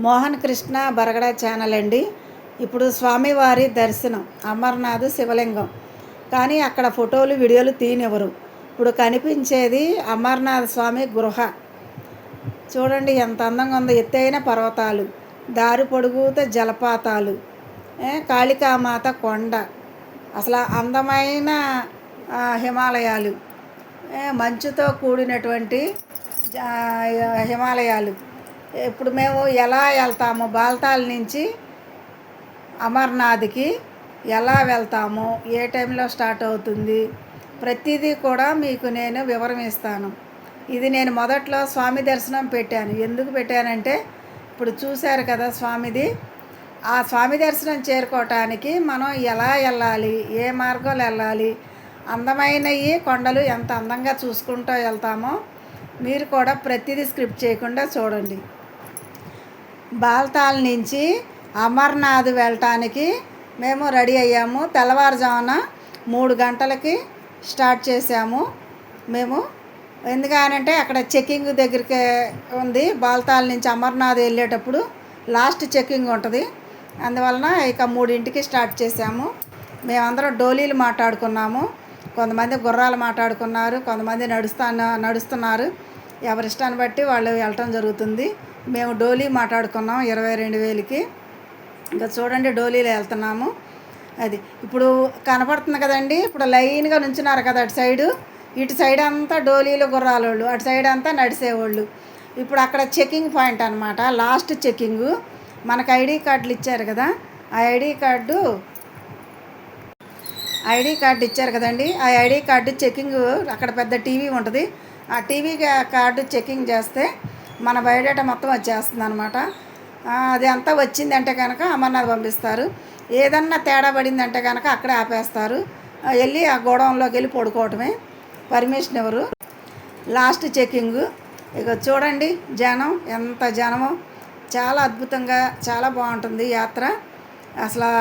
Mohan Krishna Baragada channel అండి. ఇప్పుడు స్వామివారి దర్శనం అమర్నాథ్ శివలింగం, కానీ అక్కడ ఫోటోలు వీడియోలు తీయనివ్వరు. ఇప్పుడు కనిపించేది అమర్నాథ్ స్వామి గృహ. చూడండి ఎంత అందంగా ఉందో. ఎత్తైన పర్వతాలు, దారి పొడుగుత జలపాతాలు, కాళికామాత కొండ, అసలు అందమైన హిమాలయాలు, మంచుతో కూడినటువంటి హిమాలయాలు. ఇప్పుడు మేము ఎలా వెళ్తాము, బాల్తాల నుంచి అమర్నాథ్కి ఎలా వెళ్తాము, ఏ టైంలో స్టార్ట్ అవుతుంది, ప్రతిదీ కూడా మీకు నేను వివరం ఇస్తాను. ఇది నేను మొదట్లో స్వామి దర్శనం పెట్టాను. ఎందుకు పెట్టానంటే, ఇప్పుడు చూశారు కదా స్వామిది. ఆ స్వామి దర్శనం చేరుకోవటానికి మనం ఎలా వెళ్ళాలి, ఏ మార్గంలో వెళ్ళాలి, అందమైనవి కొండలు ఎంత అందంగా చూసుకుంటూ వెళ్తామో మీరు కూడా ప్రతిదీ స్క్రిప్ట్ చేయకుండా చూడండి. బాల్తాల్ నుంచి అమర్నాథ్ వెళ్ళటానికి మేము రెడీ అయ్యాము. తెల్లవారుజామున 3 గంటలకి స్టార్ట్ చేసాము మేము. ఎందుకనంటే అక్కడ చెక్కింగ్ దగ్గరికి ఉంది. బాల్తాల్ నుంచి అమర్నాథ్ వెళ్ళేటప్పుడు లాస్ట్ చెక్కింగ్ ఉంటుంది. అందువలన ఇక 3ంటికి స్టార్ట్ చేసాము. మేమందరం డోలీలు మాట్లాడుకున్నాము. కొంతమంది గుర్రాలు మాట్లాడుకున్నారు, కొంతమంది నడుస్తున్నారు. ఎవరి ఇష్టాన్ని బట్టి వాళ్ళు వెళ్ళటం జరుగుతుంది. మేము డోలీ మాట్లాడుకున్నాం 22,000కి. ఇంకా చూడండి డోలీలో వెళ్తున్నాము. అది ఇప్పుడు కనపడుతుంది కదండి. ఇప్పుడు లైన్గా నుంచున్నారు కదా అటు సైడు. ఇటు సైడ్ అంతా డోలీలు గుర్రాలోళ్ళు, అటు సైడ్ అంతా నడిచేవాళ్ళు. ఇప్పుడు అక్కడ చెక్కింగ్ పాయింట్ అనమాట, లాస్ట్ చెక్కింగు. మనకు ఐడి కార్డులు ఇచ్చారు కదా, ఆ ఐడి కార్డు ఇచ్చారు కదండి. ఆ ఐడి కార్డు చెక్కింగ్, అక్కడ పెద్ద టీవీ ఉంటుంది. ఆ టీవీ కార్డు చెక్కింగ్ చేస్తే మన బయోడేటా మొత్తం వచ్చేస్తుంది అనమాట. అది అంతా వచ్చిందంటే కనుక అమర్నాథ్ పంపిస్తారు. ఏదన్నా తేడా పడిందంటే కనుక అక్కడే ఆపేస్తారు. వెళ్ళి ఆ గోడౌన్లోకి వెళ్ళి పడుకోవటమే, పర్మిషన్ ఎవరు. Last checking. ఇక చూడండి జనం, ఎంత జనమో. చాలా అద్భుతంగా, చాలా బాగుంటుంది యాత్ర. అసలు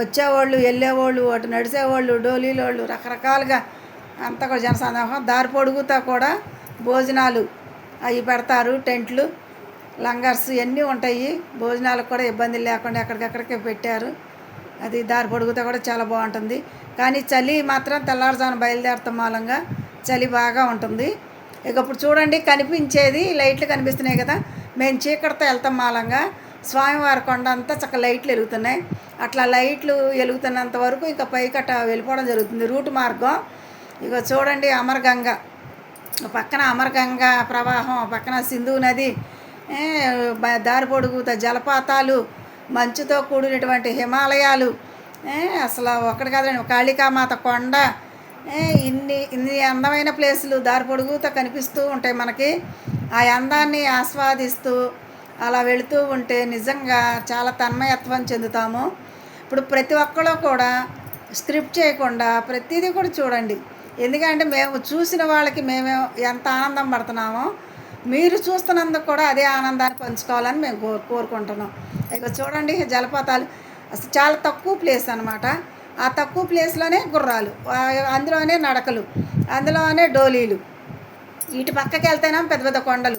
వచ్చేవాళ్ళు, వెళ్ళేవాళ్ళు, అటు నడిచేవాళ్ళు, డోలీలోళ్ళు, రకరకాలుగా అంతా కూడా జనసందోహం. దారి పొడుగుతా కూడా భోజనాలు అవి పెడతారు. టెంట్లు, లంగర్స్ ఇవన్నీ ఉంటాయి. భోజనాలకు కూడా ఇబ్బంది లేకుండా ఎక్కడికెక్కడికే పెట్టారు. అది దారి పొడుగుతా కూడా చాలా బాగుంటుంది. కానీ చలి మాత్రం తెల్లారుజామున బయలుదేరతాం మూలంగా చలి బాగా ఉంటుంది. ఇక ఇప్పుడు చూడండి కనిపించేది లైట్లు కనిపిస్తున్నాయి కదా. మేము చీకటితో వెళ్తాం మూలంగా స్వామివారి కొండ అంతా చక్కగా లైట్లు వెలుగుతున్నాయి. అట్లా లైట్లు వెలుగుతున్నంత వరకు ఇంకా పైకట్ట వెళ్ళిపోవడం జరుగుతుంది రూట్ మార్గం. ఇక చూడండి అమరగంగ పక్కన, అమరగంగ ప్రవాహం పక్కన సింధు నది, దారి పొడుగుత జలపాతాలు, మంచుతో కూడినటువంటి హిమాలయాలు, అసలు ఒకటి కాదండి కాళికామాత కొండ, ఇన్ని అందమైన ప్లేసులు దారి పొడుగుతా కనిపిస్తూ ఉంటాయి మనకి. ఆ అందాన్ని ఆస్వాదిస్తూ అలా వెళుతూ ఉంటే నిజంగా చాలా తన్మయత్వం చెందుతాము. ఇప్పుడు ప్రతి ఒక్కళ్ళు కూడా స్క్రిప్ట్ చేయకుండా ప్రతిదీ కూడా చూడండి. ఎందుకంటే మేము చూసిన వాళ్ళకి మేము ఎంత ఆనందం పడుతున్నామో మీరు చూస్తున్నందుకు కూడా అదే ఆనందాన్ని పంచుకోవాలని మేము కోరుకుంటున్నాం. ఇక చూడండి జలపాతాలు. అసలు చాలా తక్కువ ప్లేస్ అనమాట. ఆ తక్కువ ప్లేస్లోనే గుర్రాలు, అందులోనే నడకలు, అందులోనే డోలీలు. ఇటు పక్కకి వెళ్తేనేమో పెద్ద పెద్ద కొండలు,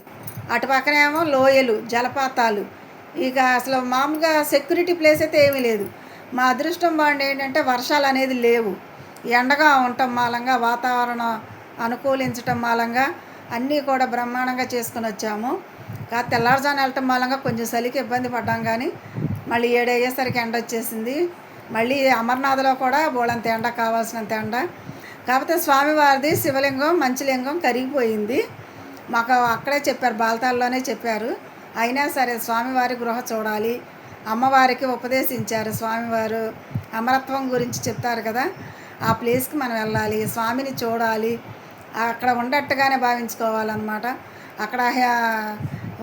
అటు పక్కనేమో లోయలు, జలపాతాలు. ఇక అసలు మామూలుగా సెక్యూరిటీ ప్లేస్ అయితే ఏమీ లేదు. మా అదృష్టం బాగుండి ఏంటంటే వర్షాలు అనేది లేవు. ఎండగా ఉండటం మూలంగా, వాతావరణం అనుకూలించటం మూలంగా అన్నీ కూడా బ్రహ్మాండంగా చేసుకుని వచ్చాము. కాదు తెల్లారుజామున వెళ్ళటం మూలంగా కొంచెం చలికి ఇబ్బంది పడ్డాం. కానీ మళ్ళీ 7 అయ్యేసరికి ఎండ వచ్చేసింది. మళ్ళీ అమర్నాథ్లో కూడా బోళంత ఎండ, కావాల్సినంత ఎండ. కాకపోతే స్వామివారిది శివలింగం, మంచులింగం కరిగిపోయింది. మాకు అక్కడే చెప్పారు, బాల్తాల్లోనే చెప్పారు. అయినా సరే స్వామివారి గృహ చూడాలి. అమ్మవారికి ఉపదేశించారు స్వామివారు, అమరత్వం గురించి చెప్తారు కదా. ఆ ప్లేస్కి మనం వెళ్ళాలి, స్వామిని చూడాలి, అక్కడ ఉండట్టుగానే భావించుకోవాలన్నమాట. అక్కడ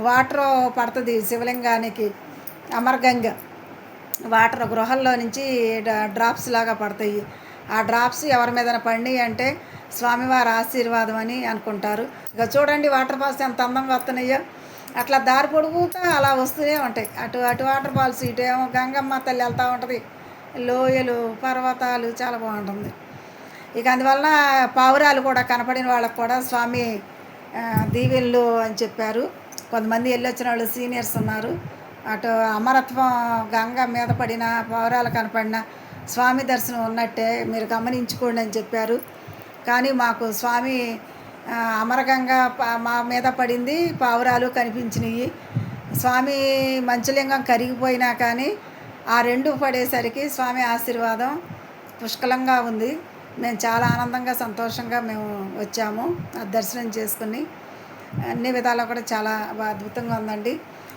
వాటర్ పడుతుంది శివలింగానికి, అమరగంగ వాటర్ గృహల్లో నుంచి డ్రాప్స్ లాగా పడతాయి. ఆ డ్రాప్స్ ఎవరి మీద పడి అంటే స్వామివారి ఆశీర్వాదం అని అనుకుంటారు. ఇక చూడండి వాటర్ ఫాల్స్ ఎంత అందంగా వస్తున్నాయో. అట్లా దారి పొడుగుతా అలా వస్తూనే ఉంటాయి. అటు వాటర్ ఫాల్స్, ఇటు ఏమో గంగమ్మ తల్లి వెళ్తూ ఉంటుంది. లోయలు, పర్వతాలు, చాలా బాగుంటుంది. ఇక అందువలన పావురాలు కూడా కనపడిన వాళ్ళకు కూడా స్వామి దీవెళ్ళు అని చెప్పారు. కొంతమంది వెళ్ళొచ్చిన వాళ్ళు సీనియర్స్ ఉన్నారు, అటు అమరత్వం గంగ మీద పడిన పావురాలు కనపడిన స్వామి దర్శనం ఉన్నట్టే మీరు గమనించుకోండి అని చెప్పారు. కానీ మాకు స్వామి అమరగంగ మా మీద పడింది, పావురాలు కనిపించినాయి. స్వామి మంచులింగం కరిగిపోయినా కానీ ఆ రెండు పడేసరికి స్వామి ఆశీర్వాదం పుష్కలంగా ఉంది. మేము చాలా ఆనందంగా సంతోషంగా మేము వచ్చాము ఆ దర్శనం చేసుకుని. అన్ని విధాలా కూడా చాలా అద్భుతంగా ఉందండి.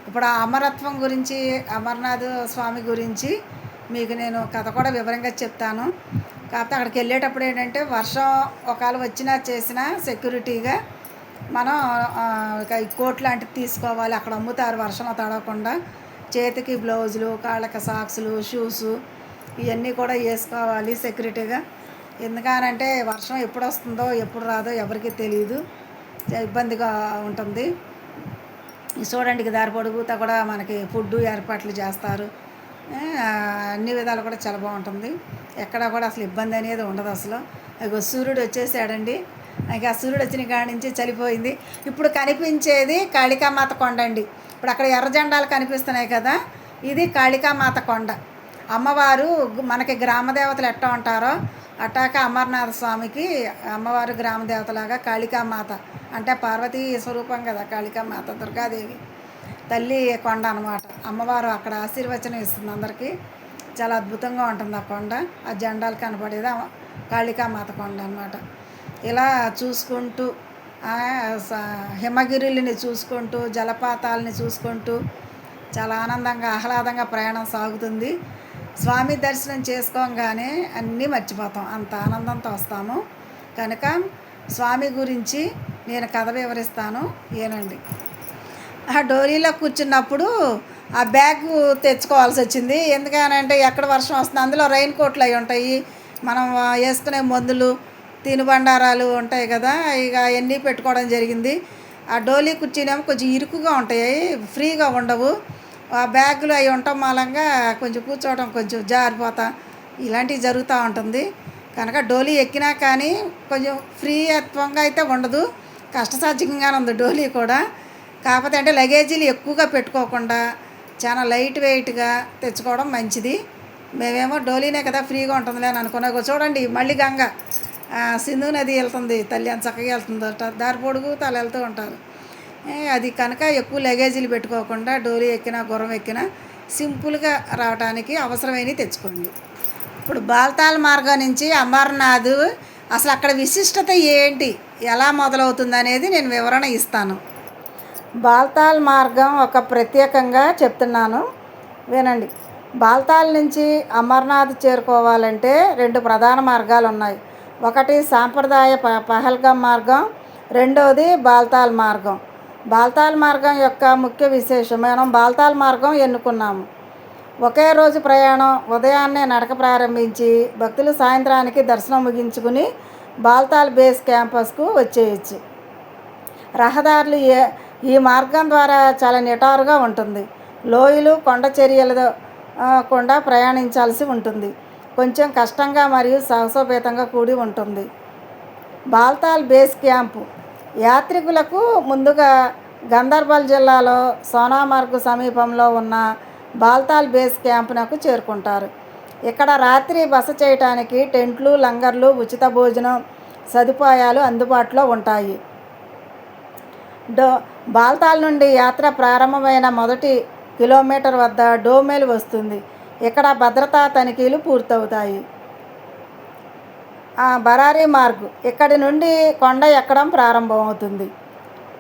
ఇప్పుడు ఆ అమరత్వం గురించి, అమర్నాథ్ స్వామి గురించి మీకు నేను కథ కూడా వివరంగా చెప్తాను. కాకపోతే అక్కడికి వెళ్ళేటప్పుడు ఏంటంటే వర్షం ఒకవేళ వచ్చినా చేసినా సెక్యూరిటీగా మనం ఈ కోట్ లాంటివి తీసుకోవాలి. అక్కడ అమ్ముతారు వర్షంలో తడవకుండా. చేతికి బ్లౌజులు, కాళ్ళకి సాక్సులు, షూసు ఇవన్నీ కూడా వేసుకోవాలి సెక్యూరిటీగా. ఎందుకనంటే వర్షం ఎప్పుడు వస్తుందో ఎప్పుడు రాదో ఎవరికీ తెలియదు, ఇబ్బందిగా ఉంటుంది. చూడండి దారి పొడుగుతా కూడా మనకి ఫుడ్ ఏర్పాట్లు చేస్తారు. అన్ని విధాలు కూడా చాలా బాగుంటుంది. ఎక్కడ కూడా అసలు ఇబ్బంది అనేది ఉండదు అసలు. ఇగో సూర్యుడు వచ్చేసాడండి. ఇక ఆ సూర్యుడు వచ్చిన కాడి నుంచి చలిపోయింది. ఇప్పుడు కనిపించేది కాళికామాత కొండ అండి. ఇప్పుడు అక్కడ ఎర్ర జెండాలు కనిపిస్తున్నాయి కదా, ఇది కాళికామాత కొండ. అమ్మవారు మనకి గ్రామదేవతలు ఎట్టా ఉంటారో అట్టాక అమర్నాథ స్వామికి అమ్మవారు గ్రామదేవతలాగా కాళికామాత అంటే పార్వతీ స్వరూపం కదా కాళికామాత, దుర్గాదేవి తల్లి కొండ అనమాట. అమ్మవారు అక్కడ ఆశీర్వచనం ఇస్తుంది అందరికీ. చాలా అద్భుతంగా ఉంటుంది ఆ కొండ. ఆ జెండాలు కనపడేది కాళికామాత కొండ అనమాట. ఇలా చూసుకుంటూ హిమగిరులని చూసుకుంటూ జలపాతాలని చూసుకుంటూ చాలా ఆనందంగా ఆహ్లాదంగా ప్రయాణం సాగుతుంది. స్వామి దర్శనం చేసుకోగానే అన్నీ మర్చిపోతాం, అంత ఆనందంతో వస్తాము. కనుక స్వామి గురించి నేను కథ వివరిస్తాను ఏనండి. ఆ డోరీలో కూర్చున్నప్పుడు ఆ బ్యాగ్ తెచ్చుకోవాల్సి వచ్చింది. ఎందుకనంటే ఎక్కడ వర్షం వస్తుంది, అందులో రైన్ కోట్లు అవి ఉంటాయి, మనం వేసుకునే మందులు తినుబండారాలు ఉంటాయి కదా, ఇక అవన్నీ పెట్టుకోవడం జరిగింది. ఆ డోలీ కుర్చీనేమో కొంచెం ఇరుకుగా ఉంటాయి, ఫ్రీగా ఉండవు. ఆ బ్యాగులు అవి ఉండటం మూలంగా కొంచెం కూర్చోవడం కొంచెం జారిపోతా ఇలాంటివి జరుగుతూ ఉంటుంది. కనుక డోలీ ఎక్కినా కానీ కొంచెం ఫ్రీత్వంగా అయితే ఉండదు, కష్టసాధ్యంగానే ఉంది డోలీ కూడా. కాకపోతే అంటే లగేజీలు ఎక్కువగా పెట్టుకోకుండా చాలా లైట్ వెయిట్గా తెచ్చుకోవడం మంచిది. మేమేమో డోలీనే కదా ఫ్రీగా ఉంటుందిలే అని అనుకున్నా. చూడండి మళ్ళీ గంగ సింధు నది వెళ్తుంది, తల్లి అంత చక్కగా వెళ్తుందట, దారి పొడుగు తల వెళ్తూ ఉంటారు. అది కనుక ఎక్కువ లగేజీలు పెట్టుకోకుండా డోలీ ఎక్కినా గుర్రం ఎక్కినా సింపుల్గా రావడానికి అవసరమైనవి తెచ్చుకోండి. ఇప్పుడు బాల్తాల్ మార్గం నుంచి అమర్నాథ్ అసలు అక్కడ విశిష్టత ఏంటి, ఎలా మొదలవుతుంది అనేది నేను వివరణ ఇస్తాను. బాల్తాల్ మార్గం ఒక ప్రత్యేకంగా చెప్తున్నాను వినండి. బాల్తాల్ నుంచి అమర్నాథ్ చేరుకోవాలంటే రెండు ప్రధాన మార్గాలు ఉన్నాయి. ఒకటి సాంప్రదాయ పహల్గాం మార్గం, రెండవది బాల్తాల్ మార్గం. బాల్తాల్ మార్గం యొక్క ముఖ్య విశేషం, మనం బాల్తాల్ మార్గం ఎన్నుకున్నాము. ఒకే రోజు ప్రయాణం. ఉదయాన్నే నడక ప్రారంభించి భక్తులు సాయంత్రానికి దర్శనం ముగించుకుని బాల్తాల్ బేస్ క్యాంపస్కు వచ్చేయచ్చు. రహదారులు ఈ మార్గం ద్వారా చాలా నిటారుగా ఉంటుంది. లోయలు కొండ చర్యలతో కూడా ప్రయాణించాల్సి ఉంటుంది. కొంచెం కష్టంగా మరియు సాహసోపేతంగా కూడి ఉంటుంది. బాల్తాల్ బేస్ క్యాంపు యాత్రికులకు ముందుగా గందర్బల్ జిల్లాలో సోనామార్గ్ సమీపంలో ఉన్న బాల్తాల్ బేస్ క్యాంపునకు చేరుకుంటారు. ఇక్కడ రాత్రి బస చేయడానికి టెంట్లు, లంగర్లు, ఉచిత భోజనం సదుపాయాలు అందుబాటులో ఉంటాయి. బాల్తాల్ నుండి యాత్ర ప్రారంభమైన మొదటి కిలోమీటర్ వద్ద డోమెల్ వస్తుంది. ఇక్కడ భద్రతా తనిఖీలు పూర్తవుతాయి. బరారీ మార్గ్ ఇక్కడి నుండి కొండ ఎక్కడం ప్రారంభమవుతుంది.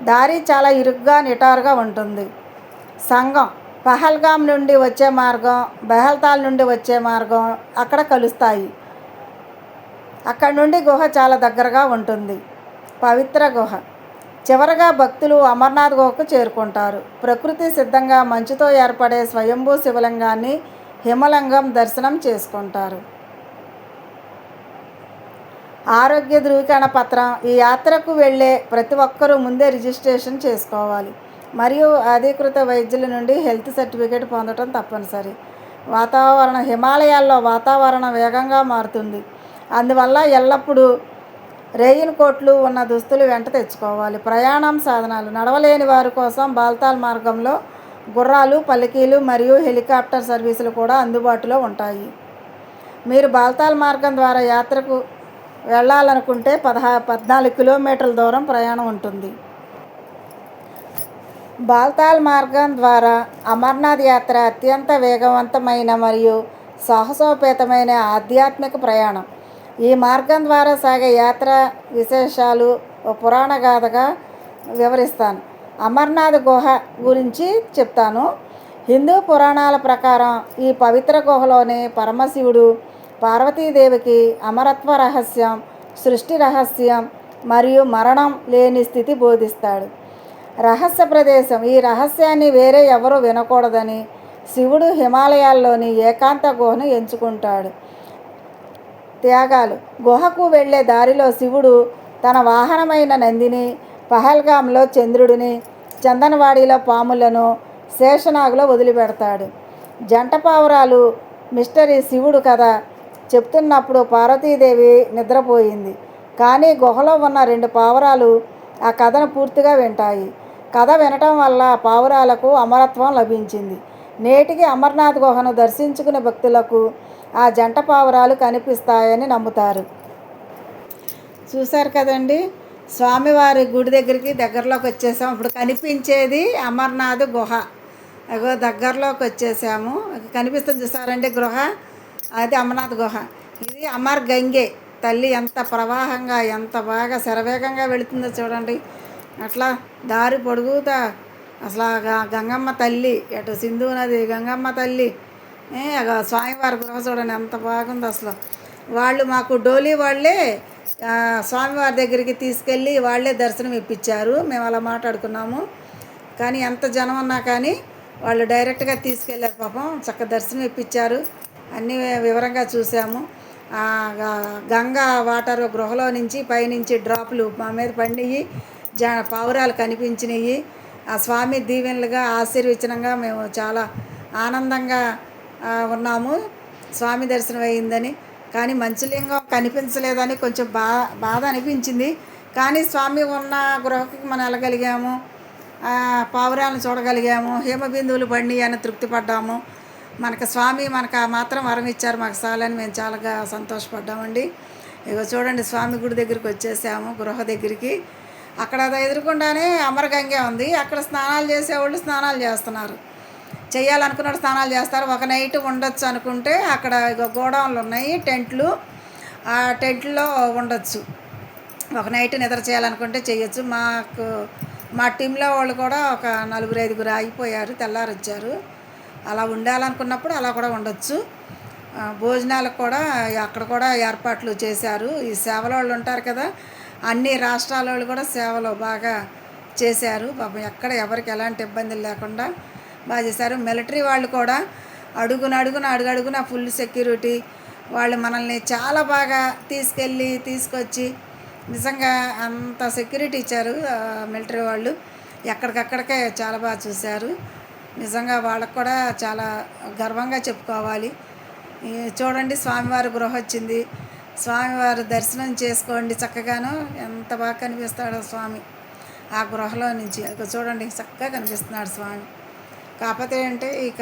దారి చాలా ఇరుగ్గా నిటారుగా ఉంటుంది. సంగం పహల్గాం నుండి వచ్చే మార్గం, బెహల్తాల్ నుండి వచ్చే మార్గం అక్కడ కలుస్తాయి. అక్కడ నుండి గుహ చాలా దగ్గరగా ఉంటుంది, పవిత్ర గుహ. చివరగా భక్తులు అమర్నాథ్ గుహకు చేరుకుంటారు. ప్రకృతి సిద్ధంగా మంచుతో ఏర్పడే స్వయంభూ శివలింగాన్ని హిమలింగం దర్శనం చేసుకుంటారు. ఆరోగ్య ధృవీకరణ పత్రం. ఈ యాత్రకు వెళ్ళే ప్రతి ఒక్కరూ ముందే రిజిస్ట్రేషన్ చేసుకోవాలి మరియు అధీకృత వైద్యుల నుండి హెల్త్ సర్టిఫికేట్ పొందడం తప్పనిసరి. హిమాలయాల్లో వాతావరణం వేగంగా మారుతుంది. అందువల్ల ఎల్లప్పుడూ రెయిన్ కోట్లు ఉన్న దుస్తులు వెంట తెచ్చుకోవాలి. ప్రయాణం సాధనాలు. నడవలేని వారి కోసం బాల్తాల్ మార్గంలో గుర్రాలు, పల్లకీలు మరియు హెలికాప్టర్ సర్వీసులు కూడా అందుబాటులో ఉంటాయి. మీరు బాల్తాల్ మార్గం ద్వారా యాత్రకు వెళ్ళాలనుకుంటే 14 కిలోమీటర్ల దూరం ప్రయాణం ఉంటుంది. బాల్తాల్ మార్గం ద్వారా అమర్నాథ్ యాత్ర అత్యంత వేగవంతమైన మరియు సాహసోపేతమైన ఆధ్యాత్మిక ప్రయాణం. ఈ మార్గం ద్వారా సాగే యాత్ర విశేషాలు ఓ పురాణ గాథగా వివరిస్తాను. అమర్నాథ్ గుహ గురించి చెప్తాను. హిందూ పురాణాల ప్రకారం ఈ పవిత్ర గుహలోని పరమశివుడు పార్వతీదేవికి అమరత్వ రహస్యం, సృష్టి రహస్యం మరియు మరణం లేని స్థితి బోధిస్తాడు. రహస్య ప్రదేశం. ఈ రహస్యాన్ని వేరే ఎవరూ వినకూడదని శివుడు హిమాలయాల్లోని ఏకాంత గుహను ఎంచుకుంటాడు. త్యాగాలు. గుహకు వెళ్ళే దారిలో శివుడు తన వాహనమైన నందిని, పహల్గామ్లో చంద్రుడిని, చందనవాడిలో పాములను, శేషనాగులో వదిలిపెడతాడు. జంట పావురాలు. మిస్టరీ. శివుడు కథ చెప్తున్నప్పుడు పార్వతీదేవి నిద్రపోయింది, కానీ గుహలో ఉన్న 2 పావురాలు ఆ కథను పూర్తిగా వింటాయి. కథ వినటం వల్ల పావురాలకు అమరత్వం లభించింది. నేటికి అమర్నాథ్ గుహను దర్శించుకునే భక్తులకు ఆ జంట పావురాలు కనిపిస్తాయని నమ్ముతారు. చూశారు కదండి, స్వామివారి గుడి దగ్గరలోకి వచ్చేసాం. ఇప్పుడు కనిపించేది అమర్నాథ్ గుహ. అగో దగ్గరలోకి వచ్చేసాము. కనిపిస్తుంది చూసారండి గృహ, అది అమర్నాథ్ గుహ. ఇది అమర్ గంగే తల్లి ఎంత ప్రవాహంగా ఎంత బాగా శరవేగంగా వెళుతుందో చూడండి. అట్లా దారి పొడుగుతా అసలు గంగమ్మ తల్లి, అటు సింధు నది, గంగమ్మ తల్లి, స్వామివారి గృహ చూడండి ఎంత బాగుంది అసలు. వాళ్ళు మాకు డోలీ వాళ్ళే స్వామివారి దగ్గరికి తీసుకెళ్ళి వాళ్ళే దర్శనం ఇప్పించారు. మేము అలా మాట్లాడుకున్నాము. కానీ ఎంత జనం ఉన్నా కానీ వాళ్ళు డైరెక్ట్గా తీసుకెళ్ళారు. పాపం చక్క దర్శనం ఇప్పించారు. అన్నీ వివరంగా చూసాము. గంగా వాటర్ గృహలో నుంచి పైనుంచి డ్రాపులు మా మీద పడినాయి. పావురాలు కనిపించినాయి. ఆ స్వామి దీవెనలుగా ఆశీర్వచనంగా మేము చాలా ఆనందంగా ఉన్నాము స్వామి దర్శనం అయిందని. కానీ మంచులింగం కనిపించలేదని కొంచెం బాధ అనిపించింది. కానీ స్వామి ఉన్న గృహకి మనం వెళ్ళగలిగాము, పావురాలను చూడగలిగాము, హేమబిందువులు పడినాయి అని తృప్తి పడ్డాము. మనకు స్వామి మనకు ఆ మాత్రం వరం ఇచ్చారు, మాకు చాలని మేము చాలా సంతోషపడ్డామండి. ఇగో చూడండి, స్వామి గుడి దగ్గరికి వచ్చేసాము, గృహ దగ్గరికి. అక్కడ ఎదురుకుండానే అమరగంగే ఉంది. అక్కడ స్నానాలు చేసేవాళ్ళు స్నానాలు చేస్తున్నారు. చేయాలనుకున్న స్నానాలు చేస్తారు. ఒక నైట్ ఉండొచ్చు అనుకుంటే అక్కడ గోడౌన్లు ఉన్నాయి, టెంట్లు. ఆ టెంట్లో ఉండొచ్చు. ఒక నైట్ నిద్ర చేయాలనుకుంటే చేయొచ్చు. మా టీంలో వాళ్ళు కూడా ఒక 4-5 ఆగిపోయారు, తెల్లారు వచ్చారు. అలా ఉండాలనుకున్నప్పుడు అలా కూడా ఉండొచ్చు. భోజనాలకు కూడా అక్కడ కూడా ఏర్పాట్లు చేశారు. ఈ సేవల వాళ్ళు ఉంటారు కదా, అన్ని రాష్ట్రాల వాళ్ళు కూడా సేవలు బాగా చేశారు. పాపం ఎక్కడ ఎవరికి ఎలాంటి ఇబ్బందులు లేకుండా బాగా చేశారు. మిలిటరీ వాళ్ళు కూడా అడుగున ఫుల్ సెక్యూరిటీ. వాళ్ళు మనల్ని చాలా బాగా తీసుకొచ్చి నిజంగా అంత సెక్యూరిటీ ఇచ్చారు మిలిటరీ వాళ్ళు. ఎక్కడికక్కడికే చాలా బాగా చూశారు. నిజంగా వాళ్ళకు కూడా చాలా గర్వంగా చెప్పుకోవాలి. చూడండి, స్వామివారి గృహ వచ్చింది. స్వామివారి దర్శనం చేసుకోండి చక్కగాను. ఎంత బాగా కనిపిస్తాడో స్వామి ఆ గృహలో నుంచి. ఇక చూడండి, చక్కగా కనిపిస్తున్నాడు స్వామి. కాకపోతే అంటే ఇక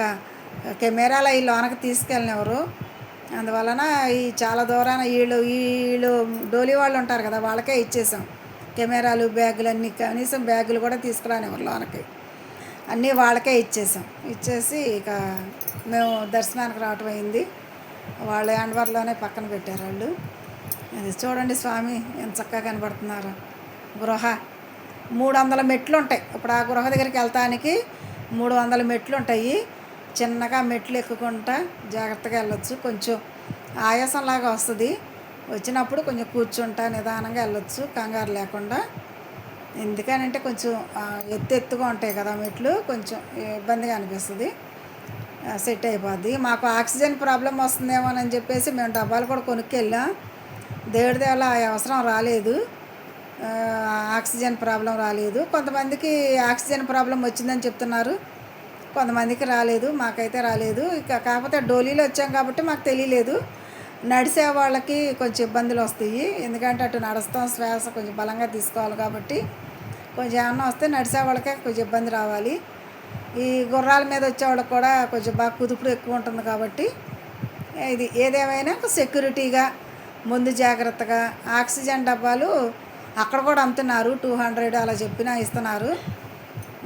కెమెరాలో ఈ లోనకి తీసుకెళ్ళినెవరు, అందువలన ఈ చాలా దూరాన వీళ్ళు డోలీ వాళ్ళు ఉంటారు కదా, వాళ్ళకే ఇచ్చేసాం కెమెరాలు, బ్యాగులు అన్నీ. కనీసం బ్యాగులు కూడా తీసుకురానివ్వరు లోనకి, అన్నీ వాళ్ళకే ఇచ్చేసి ఇక మేము దర్శనానికి రావటం అయింది. వాళ్ళ హ్యాండ్వర్లోనే పక్కన పెట్టారు వాళ్ళు. అది చూడండి, స్వామి ఎంత చక్కగా కనబడుతున్నారు. గృహ 300 మెట్లు ఉంటాయి. ఇప్పుడు ఆ గృహ దగ్గరికి వెళ్తానికి 300 మెట్లు ఉంటాయి. చిన్నగా మెట్లు ఎక్కుకుంటా జాగ్రత్తగా వెళ్ళొచ్చు. కొంచెం ఆయాసంలాగా వస్తుంది. వచ్చినప్పుడు కొంచెం కూర్చుంటా నిదానంగా వెళ్ళొచ్చు, కంగారు లేకుండా. ఎందుకనంటే కొంచెం ఎత్తుగా ఉంటాయి కదా మెట్లు, కొంచెం ఇబ్బందిగా అనిపిస్తుంది. సెట్ అయిపోద్ది. మాకు ఆక్సిజన్ ప్రాబ్లం వస్తుందేమోనని చెప్పేసి మేము డబ్బాలు కూడా కొనుక్కెళ్ళాం. దేవుడి వల్ల ఆ అవసరం రాలేదు, ఆక్సిజన్ ప్రాబ్లం రాలేదు. కొంతమందికి ఆక్సిజన్ ప్రాబ్లం వచ్చిందని చెప్తున్నారు, కొంతమందికి రాలేదు. మాకైతే రాలేదు. ఇక కాకపోతే డోలీలో వచ్చాం కాబట్టి మాకు తెలియలేదు. నడిసే వాళ్ళకి కొంచెం ఇబ్బందులు వస్తాయి, ఎందుకంటే అటు నడుస్తాం, శ్వాస కొంచెం బలంగా తీసుకోవాలి కాబట్టి కొంచెం ఏమన్నా వస్తే నడిసే వాళ్ళకే కొంచెం ఇబ్బంది రావాలి. ఈ గుర్రాల మీద వచ్చేవాళ్ళకి కూడా కొంచెం బాగా కుదుపుడు ఎక్కువ ఉంటుంది కాబట్టి ఇది ఏదేమైనా సెక్యూరిటీగా ముందు జాగ్రత్తగా ఆక్సిజన్ డబ్బాలు అక్కడ కూడా అమ్ముతున్నారు, 200 అలా చెప్పినా ఇస్తున్నారు.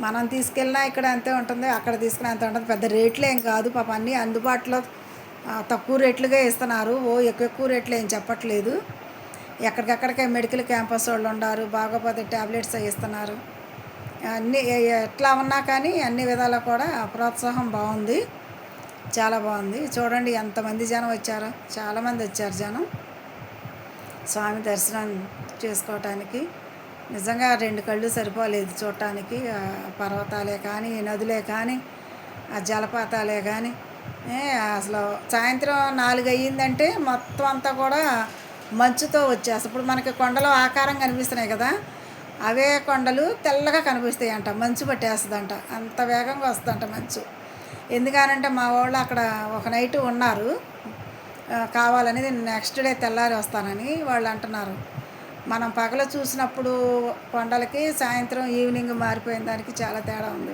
మనం తీసుకెళ్ళినా ఇక్కడ అంతే ఉంటుంది, అక్కడ తీసుకుని అంతే ఉంటుంది. పెద్ద రేట్లు ఏం కాదు పాప, అన్నీ అందుబాటులో తక్కువ రేట్లుగా ఇస్తున్నారు. ఎక్కువ ఎక్కువ రేట్లు ఏం చెప్పట్లేదు. ఎక్కడికక్కడికే మెడికల్ క్యాంపస్ వాళ్ళు ఉన్నారు, బాగోపోతే ట్యాబ్లెట్స్ అవి ఇస్తున్నారు. అన్నీ ఎట్లా ఉన్నా కానీ అన్ని విధాలా కూడా ప్రోత్సాహం బాగుంది, చాలా బాగుంది. చూడండి ఎంతమంది జనం వచ్చారో, చాలామంది వచ్చారు జనం స్వామి దర్శనం చేసుకోవటానికి. నిజంగా 2 కళ్ళు సరిపోలేదు చూడటానికి. పర్వతాలే కానీ, నదులే కానీ, ఆ జలపాతాలే కానీ. అసలు సాయంత్రం 4 అయ్యిందంటే మొత్తం అంతా కూడా మంచుతో వచ్చేస్తుంది. ఇప్పుడు మనకి కొండలు ఆకారం కనిపిస్తున్నాయి కదా, అవే కొండలు తెల్లగా కనిపిస్తాయి అంట, మంచు పట్టేస్తుందంట, అంత వేగంగా వస్తుందంట మంచు. ఎందుకనంటే మా వాళ్ళు అక్కడ ఒక నైట్ ఉన్నారు, కావాలని నెక్స్ట్ డే తెల్లారి వస్తానని వాళ్ళు అంటున్నారు. మనం పగల చూసినప్పుడు కొండలకి సాయంత్రం ఈవినింగ్ మారిపోయిన దానికి చాలా తేడా ఉంది,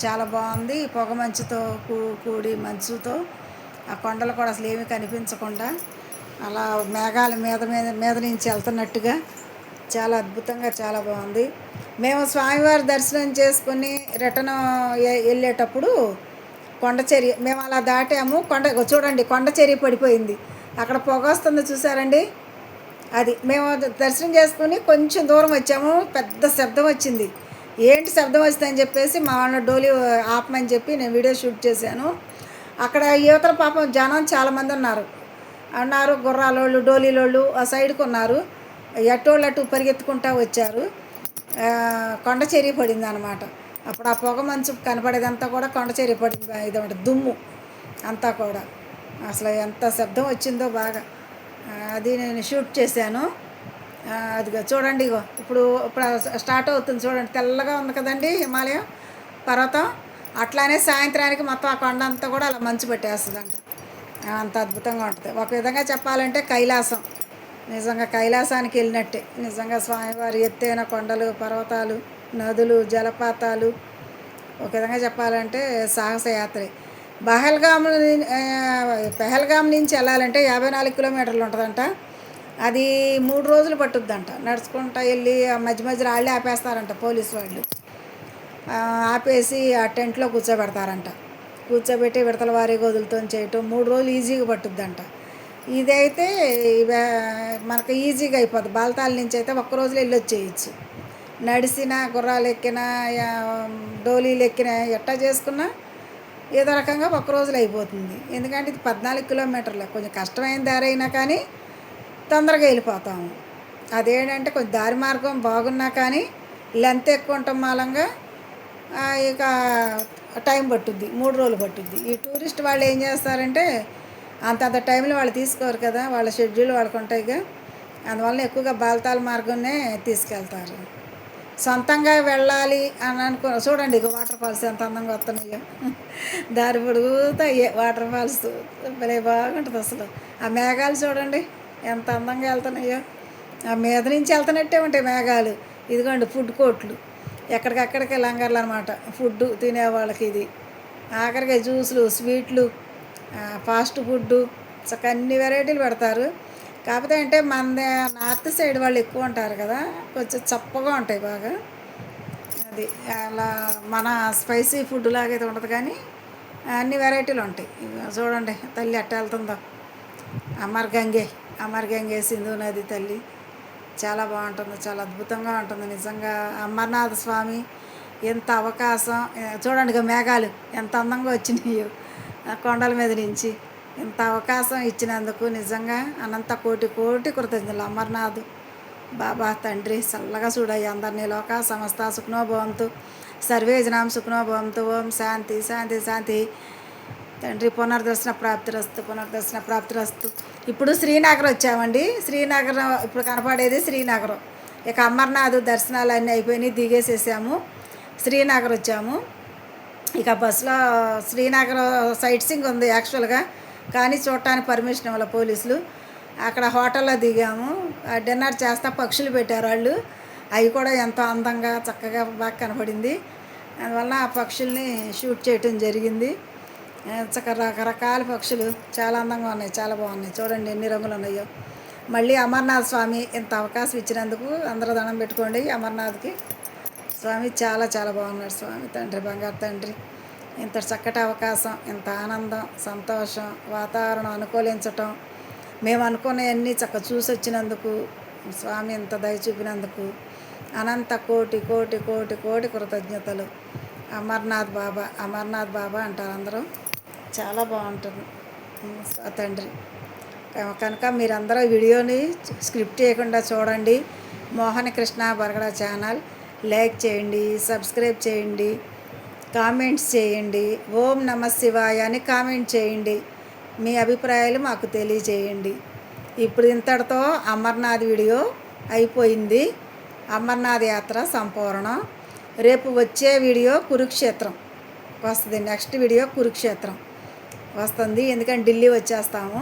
చాలా బాగుంది. పొగ మంచుతో కూడి మంచుతో ఆ కొండలు కూడా అసలు ఏమీ కనిపించకుండా అలా మేఘాల మీద మీద మీద నుంచి వెళ్తున్నట్టుగా చాలా అద్భుతంగా చాలా బాగుంది. మేము స్వామివారి దర్శనం చేసుకుని రిటర్న్ వెళ్ళేటప్పుడు కొండచెరి మేము అలా దాటాము. చూడండి కొండచెరి పడిపోయింది, అక్కడ పొగ వస్తుంది చూసారండి. అది మేము దర్శనం చేసుకుని కొంచెం దూరం వచ్చాము, పెద్ద శబ్దం వచ్చింది. ఏంటి శబ్దం వచ్చిందని చెప్పేసి మా వాళ్ళ డోలీ ఆపమని చెప్పి నేను వీడియో షూట్ చేశాను. అక్కడ యువతల పాపం జనం చాలామంది ఉన్నారు, గుర్రాలోళ్ళు డోలీలోళ్ళు ఆ సైడ్కి ఉన్నారు. ఎట్టోళ్ళు అటు పరిగెత్తుకుంటూ వచ్చారు. కొండ చెరి పడింది అనమాట. అప్పుడు ఆ పొగ మంచు కనపడేదంతా కూడా కొండ చెరి పడింది, ఇదొకటి దుమ్ము అంతా కూడా. అసలు ఎంత శబ్దం వచ్చిందో బాగా, అది నేను షూట్ చేశాను. అదిగో చూడండి, ఇప్పుడు స్టార్ట్ అవుతుంది చూడండి, తెల్లగా ఉంది కదండి హిమాలయం పర్వతం. అట్లానే సాయంత్రానికి మొత్తం ఆ కొండ అంతా కూడా అలా మంచు పెట్టేస్తుందంట, అంత అద్భుతంగా ఉంటుంది. ఒక విధంగా చెప్పాలంటే కైలాసం, నిజంగా కైలాసానికి వెళ్ళినట్టే. నిజంగా స్వామివారి ఎత్తైన కొండలు, పర్వతాలు, నదులు, జలపాతాలు, ఒక విధంగా చెప్పాలంటే సాహసయాత్రే. పెహల్గాం నుంచి వెళ్ళాలంటే 54 కిలోమీటర్లు ఉంటుందంట. అది 3 రోజులు పట్టుద్దంట నడుచుకుంటూ వెళ్ళి. ఆ మధ్య మధ్యలో వాళ్ళే ఆపేస్తారంట పోలీసు వాళ్ళు, ఆపేసి ఆ టెంట్లో కూర్చోబెడతారంట. కూర్చోబెట్టి విడతల వారీగా వదులుతో చేయటం 3 రోజులు ఈజీగా పట్టుద్దంట. ఇదైతే మనకు ఈజీగా అయిపోద్ది. బాల్తాల నుంచి అయితే ఒక్క రోజులో వెళ్ళి వచ్చేయచ్చు. నడిచిన, గుర్రాలు ఎక్కినా, డోలీలు ఎక్కినా, ఎట్టా చేసుకున్నా ఏదో రకంగా ఒక్క రోజులో అయిపోతుంది. ఎందుకంటే ఇది 14 కిలోమీటర్లే, కొంచెం కష్టమైన దారి అయినా కానీ తొందరగా వెళ్ళిపోతాము. అదేంటంటే కొంచెం దారి మార్గం బాగున్నా కానీ లెంత్ ఎక్కువ ఉండటం మూలంగా ఇక టైం పట్టుద్ది, 3 రోజులు పట్టుద్ది. ఈ టూరిస్ట్ వాళ్ళు ఏం చేస్తారంటే అంతంత టైంలో వాళ్ళు తీసుకోరు కదా, వాళ్ళ షెడ్యూల్ వాళ్ళకు ఉంటాయిగా, అందువల్ల ఎక్కువగా బాల్తాల మార్గంనే తీసుకెళ్తారు. సొంతంగా వెళ్ళాలి అని చూడండి, ఇక వాటర్ ఫాల్స్ ఎంత అందంగా వస్తున్నాయో, దారి పొడుగుతా వాటర్ ఫాల్స్ భలే బాగుంటుంది అసలు. ఆ మేఘాలు చూడండి ఎంత అందంగా వెళ్తున్నాయో, ఆ మీద నుంచి వెళ్తున్నట్టే ఉంటాయి మేఘాలు. ఇదిగోండి ఫుడ్ కోర్ట్లు, ఎక్కడికక్కడికే లంగర్లు అనమాట ఫుడ్ తినేవాళ్ళకి. ఇది ఆఖరిగా జ్యూసులు, స్వీట్లు, ఫాస్ట్ ఫుడ్డు, చక్క అన్ని వెరైటీలు పెడతారు. కాకపోతే అంటే మన నార్త్ సైడ్ వాళ్ళు ఎక్కువ ఉంటారు కదా, కొంచెం చప్పగా ఉంటాయి బాగా. అది అలా మన స్పైసీ ఫుడ్ లాగైతే ఉండదు కానీ అన్ని వెరైటీలు ఉంటాయి. చూడండి తల్లి ఎట్ట వెళ్తుందో, అమర్ గంగే సింధు నది తల్లి, చాలా బాగుంటుంది, చాలా అద్భుతంగా ఉంటుంది నిజంగా. అమర్నాథ్ స్వామి ఎంత అవకాశం చూడండి, ఇక మేఘాలు ఎంత అందంగా వచ్చినాయో కొండల మీద నుంచి. ఇంత అవకాశం ఇచ్చినందుకు నిజంగా అనంత కోటి కోటి కృతజ్ఞతలు. అమర్నాథ్ బాబా తండ్రి చల్లగా చూడయ్యి అందరినీ. లోక సమస్త సుఖనో భవంతు, సర్వే జనాం సుఖనో భవంతు. ఓం శాంతి శాంతి శాంతి. తండ్రి పునర్దర్శన ప్రాప్తిరస్తు. ఇప్పుడు శ్రీనగర్ వచ్చామండి. శ్రీనగర్ ఇప్పుడు కనపడేది శ్రీనగరం. ఇక అమర్నాథ్ దర్శనాలు అన్నీ అయిపోయినాయి, దిగేసేసాము, శ్రీనగర్ వచ్చాము. ఇక బస్సులో శ్రీనగర్ సైట్ సీయింగ్ ఉంది యాక్చువల్గా, కానీ చూడటానికి పర్మిషన్ ఇవ్వాలి పోలీసులు. అక్కడ హోటల్లో దిగాము, డిన్నర్ చేస్తా పక్షులు పెట్టారు వాళ్ళు, అవి కూడా ఎంతో అందంగా చక్కగా బాగా కనపడింది. అందువల్ల ఆ పక్షుల్ని షూట్ చేయటం జరిగింది. రకరకాల పక్షులు చాలా అందంగా ఉన్నాయి, చాలా బాగున్నాయి. చూడండి ఎన్ని రంగులు ఉన్నాయో. మళ్ళీ అమర్నాథ్ స్వామి ఇంత అవకాశం ఇచ్చినందుకు అందరూ దండం పెట్టుకోండి అమర్నాథ్కి. స్వామి చాలా చాలా బాగున్నాడు. స్వామి తండ్రి, బంగారు తండ్రి, ఇంత చక్కటి అవకాశం, ఇంత ఆనందం, సంతోషం, వాతావరణం అనుకూలించటం, మేము అనుకున్నవన్నీ చూసి వచ్చినందుకు, స్వామి ఇంత దయ చూపినందుకు అనంత కోటి కోటి కోటి కోటి కృతజ్ఞతలు. అమర్నాథ్ బాబా అంటారు అందరూ. చాలా బాగుంటుంది తండ్రి. కనుక మీరందరూ వీడియోని స్క్రిప్ట్ చేయకుండా చూడండి. మోహన కృష్ణ బరగడ ఛానల్ లైక్ చేయండి, సబ్స్క్రైబ్ చేయండి, కామెంట్స్ చేయండి. ఓం నమ శివాయ అని కామెంట్ చేయండి. మీ అభిప్రాయాలు మాకు తెలియజేయండి. ఇప్పుడు ఇంతటితో అమర్నాథ్ వీడియో అయిపోయింది. అమర్నాథ్ యాత్ర సంపూర్ణం. రేపు వచ్చే వీడియో కురుక్షేత్రం వస్తుంది. నెక్స్ట్ వీడియో కురుక్షేత్రం వస్తుంది. ఎందుకంటే ఢిల్లీ వచ్చేస్తాము.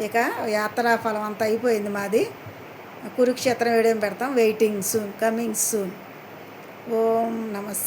ఇక యాత్రా ఫలం అంతా అయిపోయింది మాది. కురుక్షేత్రం వీడియో పెడతాం. Waiting soon, coming soon. ఓం నమస్తే.